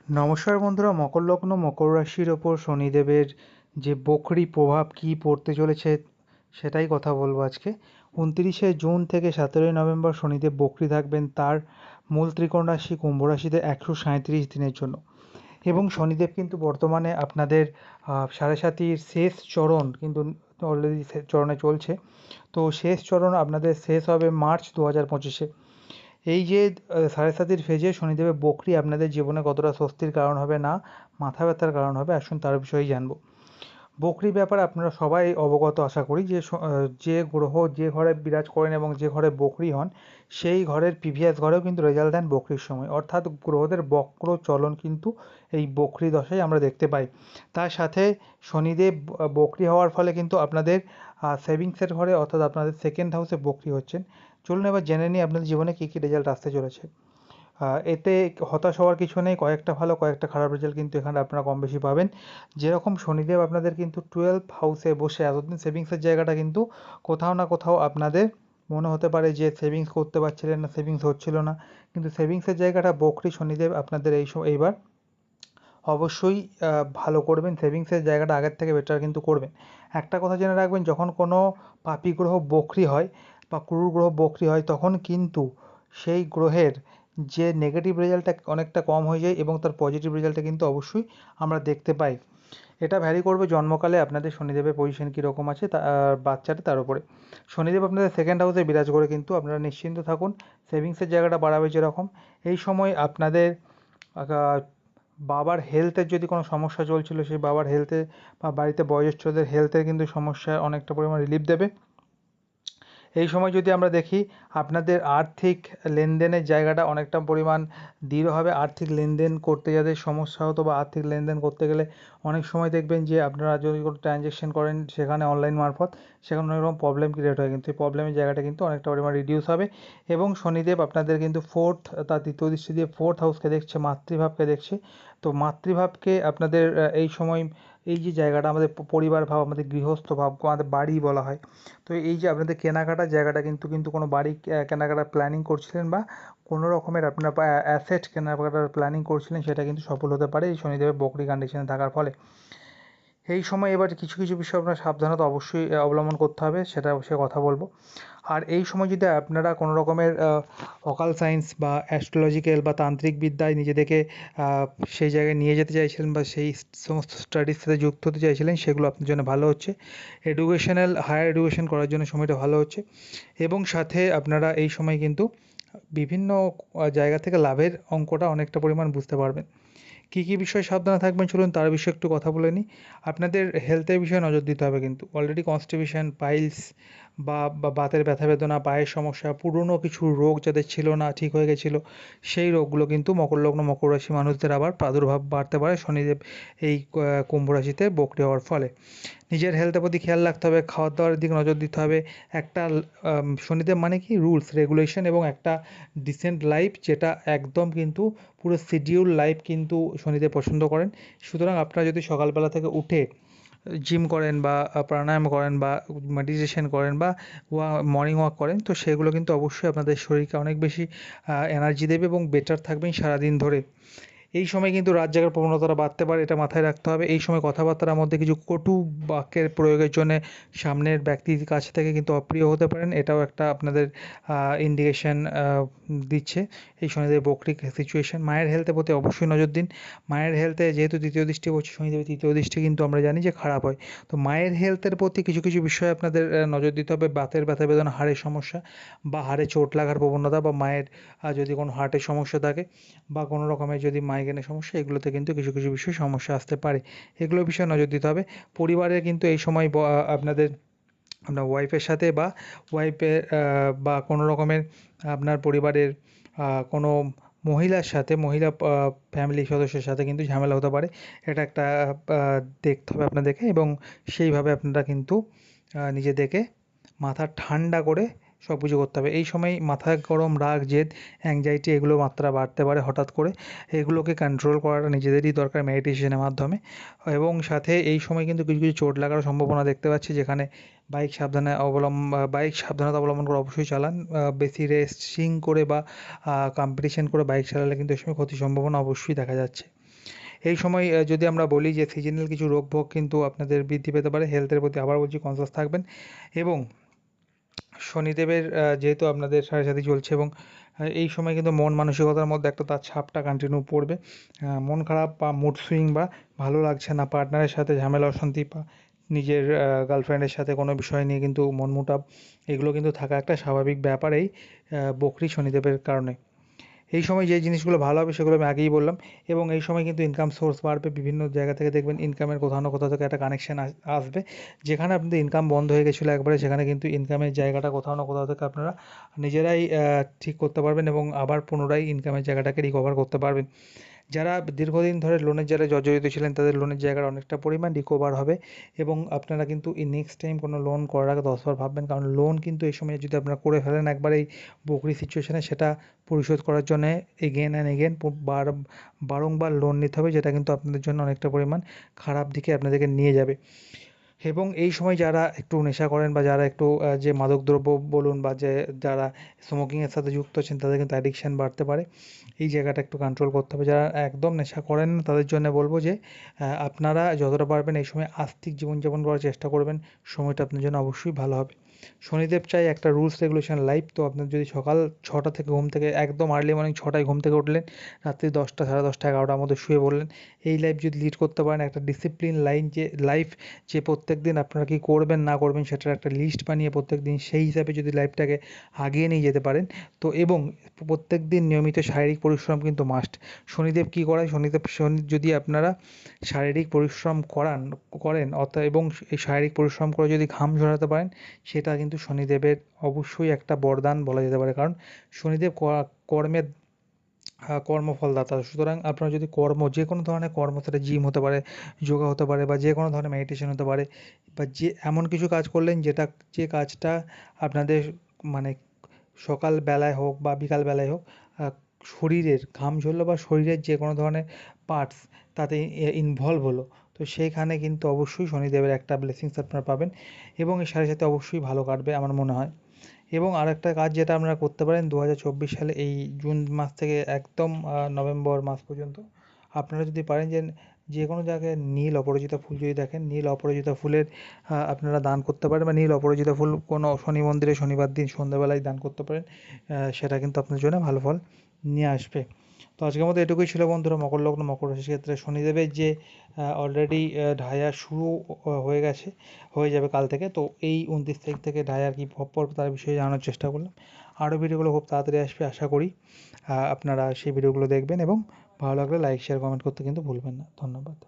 নমস্কার বন্ধুরা, মকর লগ্ন মকর রাশির ওপর শনিদেবের যে বক্রী প্রভাব কী পড়তে চলেছে সেটাই কথা বলবো আজকে। 29শে জুন থেকে 17ই নভেম্বর শনিদেব বক্রী থাকবেন তার মূল ত্রিকোণ রাশি কুম্ভ রাশিতে 137 দিনের জন্য। এবং শনিদেব কিন্তু বর্তমানে আপনাদের সাড়ে সাতির শেষ চরণ কিন্তু অলরেডি চরণে চলছে। তো শেষ চরণ আপনাদের শেষ হবে মার্চ 2025-এ। এই যে সাড়ে সাতির ফেজে শনিদেবের বক্রী আপনাদের জীবনে কতটা স্বস্তির কারণ হবে না মাথা ব্যথার কারণ হবে, আসুন তার বিষয়েই জানবো। বকরির ব্যাপারে আপনারা সবাই অবগত আশা করি যে যে গ্রহ যে ঘরে বিরাজ করেন এবং যে ঘরে বকরি হন সেই ঘরের প্রিভিয়াস ঘরেও কিন্তু রেজাল্ট দেন বকরির সময়, অর্থাৎ গ্রহদের বক্র চলন কিন্তু এই বকরি দশায় আমরা দেখতে পাই। তার সাথে শনিদেব বকরি হওয়ার ফলে কিন্তু আপনাদের সেভিংসের ঘরে অর্থাৎ আপনাদের সেকেন্ড হাউসে বকরি হচ্ছেন। চলুন এবার জেনে নিই আপনাদের জীবনে কী কী রেজাল্ট আসতে চলেছে। এতে হতাশ হওয়ার কিছু নেই, কয়েকটা ভালো কয়েকটা খারাপ রেজাল্ট কিন্তু এখানে আপনারা কম বেশি পাবেন। যেরকম শনিদেব আপনাদের কিন্তু 12th হাউসে বসে এতদিন সেভিংসের জায়গাটা কিন্তু কোথাও না কোথাও আপনাদের মনে হতে পারে যে সেভিংস করতে পারছিলেন না, সেভিংস হচ্ছিল না, কিন্তু সেভিংসের জায়গাটা বকরি শনিদেব আপনাদের এইবার অবশ্যই ভালো করবেন। সেভিংসের জায়গাটা আগের থেকে বেটার কিন্তু করবেন। একটা কথা জেনে রাখবেন, যখন কোনো পাপী গ্রহ বক্রী হয় বা ক্রূর গ্রহ বক্রী হয় তখন কিন্তু সেই গ্রহের যে নেগেটিভ রেজাল্টটা অনেকটা কম হয়ে যায় এবং তার পজিটিভ রেজাল্টটা কিন্তু অবশ্যই আমরা দেখতে পাই। এটা ভ্যারি করবে জন্মকালে আপনাদের শনিদেবের পজিশন কীরকম আছে আর বাচ্চাটা তার উপরে। শনিদেব আপনাদের সেকেন্ড হাউসে বিরাজ করে কিন্তু আপনারা নিশ্চিন্ত থাকুন, সেভিংসের জায়গাটা বাড়াবে যেরকম। এই সময় আপনাদের বাবার হেলথের যদি কোনো সমস্যা চলছিল সেই বাবার হেলথে বা বাড়িতে বয়োজ্যেষ্ঠদের হেলথের কিন্তু সমস্যা অনেকটা পরিমাণ রিলিফ দেবে। এই সময় যদি আমরা দেখি আপনাদের আর্থিক লেনদেনের জায়গাটা অনেকটা পরিমাণ দৃঢ় হবে। আর্থিক লেনদেন করতে যাদের সমস্যা হতো বা আর্থিক লেনদেন করতে গেলে অনেক সময় দেখবেন যে আপনারা যদি কোনো ট্রানজ্যাকশন করেন সেখানে অনলাইন মারফত সেখানে অনেক রকম প্রবলেম ক্রিয়েট হয়, কিন্তু এই প্রবলেমের জায়গাটা কিন্তু অনেকটা পরিমাণ রিডিউস হবে। এবং শনিদেব আপনাদের কিন্তু তার তৃতীয় দৃষ্টি দিয়ে ফোর্থ হাউসকে দেখছে, মাতৃভাবকে দেখছে। তো মাতৃভাবকে আপনাদের এই সময় এই যে জায়গাটা আমাদের পরিবার ভাব, আমাদের গৃহস্থ ভাব, আমাদের বাড়ি বলা হয়। তো এই যে আপনাদের কেনাকাটার জায়গাটা কিন্তু কোনো বাড়ি কেনাকাটার প্ল্যানিং করছিলেন বা কোনো রকমের আপনার অ্যাসেট কেনাকাটার প্ল্যানিং করছিলেন সেটা কিন্তু সফল হতে পারে এই শনিদেবের বকরি কন্ডিশনে থাকার ফলে। এই সময় এবার কিছু কিছু বিষয় আপনার সাবধানতা অবশ্যই অবলম্বন করতে হবে, সেটা অবশ্যই কথা বলবো। আর এই সময় যদি আপনারা কোনো রকমের অকাল সায়েন্স বা অ্যাস্ট্রোলজিক্যাল বা তান্ত্রিক বিদ্যায় নিজেদেরকে সেই জায়গায় নিয়ে যেতে চাইছিলেন বা সেই সমস্ত স্টাডির সাথে যুক্ত হতে চাইছিলেন, সেগুলো আপনার জন্য ভালো হচ্ছে। হায়ার এডুকেশন করার জন্য সময়টা ভালো হচ্ছে। এবং সাথে আপনারা এই সময় কিন্তু বিভিন্ন জায়গা থেকে লাভের অঙ্কটা অনেকটা পরিমাণ বুঝতে পারবেন। কী কী বিষয়ে সাবধানে থাকবেন চলুন তার বিষয়ে একটু কথা বলে নিই। আপনাদের হেলথের বিষয়ে নজর দিতে হবে কিন্তু। অলরেডি কনস্টিপেশন, পাইলস বা বাতের ব্যথা বেদনা, পায়ের সমস্যা, পুরনো কিছু রোগ যাদের ছিল না ঠিক হয়ে গেছিলো সেই রোগগুলো কিন্তু মকর লগ্ন মকর রাশি মানুষদের আবার প্রাদুর্ভাব বাড়তে পারে শনিদেব এই কুম্ভ রাশিতে বক্রী হওয়ার ফলে। নিজের হেলথের প্রতি খেয়াল রাখতে হবে, খাওয়ার দাওয়ার দিকে নজর দিতে হবে। একটা শনিদেব মানে কি রুলস রেগুলেশন এবং একটা ডিসেন্ট লাইফ, যেটা একদম কিন্তু পুরো শিডিউল লাইফ কিন্তু শনিদেব পছন্দ করেন। সুতরাং আপনারা যদি সকালবেলা থেকে উঠে জিম করেন বা প্রাণায়াম করেন বা মেডিটেশন করেন বা মর্নিং ওয়াক করেন, তো সেগুলো কিন্তু অবশ্যই আপনাদের শরীরকে অনেক বেশি এনার্জি দেবে এবং বেটার থাকবেন সারাদিন ধরে। এই সময় কিন্তু রাত জাগার প্রবণতাটা বাড়তে পারে, এটা মাথায় রাখতে হবে। এই সময় কথাবার্তার মধ্যে কিছু কটু বাক্যের প্রয়োগের জন্যে সামনের ব্যক্তির কাছ থেকে কিন্তু অপ্রিয় হতে পারেন, এটাও একটা আপনাদের ইন্ডিকেশন দিচ্ছে এই শনিদেব বক্রী সিচুয়েশন। মায়ের হেলথের প্রতি অবশ্যই নজর দিন। মায়ের হেলথে যেহেতু তৃতীয় দৃষ্টি পড়ছে শনিদেবের, তৃতীয় দৃষ্টি কিন্তু আমরা জানি যে খারাপ হয়। তো মায়ের হেলথের প্রতি কিছু কিছু বিষয়ে আপনাদের নজর দিতে হবে। বাতের ব্যথা বেদনা, হাড়ের সমস্যা বা হাড়ে চোট লাগার প্রবণতা বা মায়ের যদি কোনো হার্টের সমস্যা থাকে বা কোনো রকমের যদি মাইগ্রেনের সমস্যা, এগুলোতে কিন্তু কিছু কিছু বিষয়ে সমস্যা আসতে পারে, এগুলোর বিষয়ে নজর দিতে হবে। পরিবারে কিন্তু এই সময় আপনাদের আপনার ওয়াইফের সাথে বা ওয়াইফের বা কোনো রকমের আপনার পরিবারের কোনো মহিলার সাথে ফ্যামিলি সদস্যের সাথে কিন্তু ঝামেলা হতে পারে। এটা একটা দেখতে হবে আপনাদেরকে এবং সেইভাবে আপনারা কিন্তু নিজেদেরকে মাথা ঠান্ডা করে সব কিছু করতে হবে। এই সময় মাথা গরম, রাগ, জেদ, অ্যাংজাইটি এগুলো মাত্রা বাড়তে পারে হঠাৎ করে। এগুলোকে কন্ট্রোল করাটা নিজেদেরই দরকার মেডিটেশনের মাধ্যমে। এবং সাথে এই সময় কিন্তু কিছু কিছু চোট লাগারও সম্ভাবনা দেখতে পাচ্ছি, যেখানে বাইক সাবধানতা অবলম্বন করে অবশ্যই চালান। বেশি রেসিং করে বা কম্পিটিশন করে বাইক চালালে কিন্তু এই সময় ক্ষতির সম্ভাবনা অবশ্যই দেখা যাচ্ছে। এই সময় যদি আমরা বলি যে সিজনাল কিছু রোগ ভোগ কিন্তু আপনাদের বৃদ্ধি পেতে পারে, হেলথের প্রতি আবার বলছি কনসাস থাকবেন। এবং শনিদেবের যেহেতু আপনাদের সাড়ে সাথী চলছে এবং এই সময় কিন্তু মন মানসিকতার মধ্যে একটা তার ছাপটা কন্টিনিউ পড়বে। মন খারাপ বা মুড সুইং বা ভালো লাগছে না, পার্টনারের সাথে ঝামেলা অশান্তি বা নিজের গার্লফ্রেন্ডের সাথে কোনো বিষয় নিয়ে কিন্তু মনমোটাভ, এগুলো কিন্তু থাকা একটা স্বাভাবিক ব্যাপার এই বকরি শনিদেবের কারণে। এই সময় যে জিনিসগুলো ভালো হবে সেগুলো আমি আগেই বললাম। এবং এই সময় কিন্তু ইনকাম সোর্স বাড়বে, বিভিন্ন জায়গা থেকে দেখবেন ইনকামের কোথাও না কোথাও থেকে একটা কানেকশন আসবে। যেখানে আপনাদের ইনকাম বন্ধ হয়ে গেছিলো একবারে, সেখানে কিন্তু ইনকামের জায়গাটা কোথাও না কোথাও থেকে আপনারা নিজেরাই ঠিক করতে পারবেন এবং আবার পুনরায় ইনকামের জায়গাটাকে রিকভার করতে পারবেন। যারা দীর্ঘদিন ধরে লোনের জালে জর্জরিত ছিলেন তাদের লোনের জায়গার অনেকটা পরিমাণ রিকভার হবে। এবং আপনারা কিন্তু এই নেক্সট টাইম কোনো লোন করার আগে 10বার ভাববেন, কারণ লোন কিন্তু এই সময় যদি আপনারা করে ফেলেন একবার এই বকরি সিচুয়েশানে, সেটা পরিশোধ করার জন্যে এগেন অ্যান্ড এগেন বারংবার লোন নিতে হবে, যেটা কিন্তু আপনাদের জন্য অনেকটা পরিমাণ খারাপ দিকে আপনাদেরকে নিয়ে যাবে। এবং এই সময় যারা একটু নেশা করেন বা যারা একটু যে মাদকদ্রব্য বলুন বা যারা স্মোকিংয়ের সাথে যুক্ত আছেন, তাদের কিন্তু অ্যাডিকশান বাড়তে পারে। এই জায়গাটা একটু কন্ট্রোল করতে হবে। যারা একদম নেশা করেন না তাদের জন্য বলবো যে আপনারা যতটা পারবেন এই সময় আস্তিক জীবনযাপন করার চেষ্টা করবেন, সময়টা আপনার জন্য অবশ্যই ভালো হবে। শনিদেব চাই একটা রুলস রেগুলেশন লাইফ। তো আপনার যদি সকাল 6টা থেকে ঘুম থেকে একদম আর্লি মর্নিং 6টায় ঘুম থেকে উঠলেন, রাত্রি 10টা, সাড়ে 10টা, 11টার মধ্যে শুয়ে পড়লেন, এই লাইফ যদি লিড করতে পারেন, একটা ডিসিপ্লিন লাইফ, যে প্রত্যেক দিন আপনারা কী করবেন না করবেন সেটার একটা লিস্ট বানিয়ে প্রত্যেক দিন সেই হিসাবে যদি লাইফটাকে আগিয়ে নিয়ে যেতে পারেন, তো এবং প্রত্যেক দিন নিয়মিত শারীরিক পরিশ্রম কিন্তু মাস্ট। শনিদেব কী করায়, শনি যদি আপনারা শারীরিক পরিশ্রম করেন এবং এই শারীরিক পরিশ্রম করে যদি ঘাম ঝরাতে পারেন, সেটা কিন্তু শনিদেবের অবশ্যই একটা বরদান বলা যেতে পারে। কারণ শনিদেব কর্মের কর্মফলদাতা। সুতরাং আপনারা যদি যে কোনো ধরনের কর্ম, সেটা জিম হতে পারে, যোগা হতে পারে বা যে কোনো ধরনের মেডিটেশন হতে পারে, বা যে এমন কিছু কাজ করলেন যে কাজটা আপনাদের মানে সকাল বেলায় হোক বা বিকাল বেলায় হোক, শরীরের ঘাম ঝরলো বা শরীরের যে কোনো ধরনের পার্টস তাতে ইনভলভ হলো, তো সেইখানে কিন্তু অবশ্যই শনিদেবের একটা ব্লেসিংস আপনারা পাবেন এবং এর সাথে সাথে অবশ্যই ভালো কাটবে আমার মনে হয়। এবং আরেকটা কাজ যেটা আপনারা করতে পারেন 2024 সালে এই জুন মাস থেকে একদম নভেম্বর মাস পর্যন্ত, আপনারা যদি পারেন যে কোনো জায়গায় নীল অপরাজিতা ফুল যদি দেখেন, নীল অপরাজিতা ফুলের আপনারা দান করতে পারেন, বা নীল অপরাজিতা ফুল কোনো শনি মন্দিরে শনিবার দিন সন্ধ্যাবেলায় দান করতে পারেন। সেটা কিন্তু আপনার জন্য ভালো ফল নিয়ে আসবে। তো আজকের মতো এটুকুই ছিল বন্ধুরা। মকর লগ্ন, মকর রাশির ক্ষেত্রে শনিদেবের যে অলরেডি ঢাইয়া শুরু হয়ে যাবে কাল থেকে। তো এই 29 তারিখ থেকে ঢাইয়ার কী প্রভাব পড়বে তার বিষয়ে জানানোর চেষ্টা করলাম। আরও ভিডিওগুলো খুব তাড়াতাড়ি আসবে আশা করি। আপনারা সেই ভিডিওগুলো দেখবেন এবং ভালো লাগলে লাইক, শেয়ার, কমেন্ট করতে কিন্তু ভুলবেন না। ধন্যবাদ।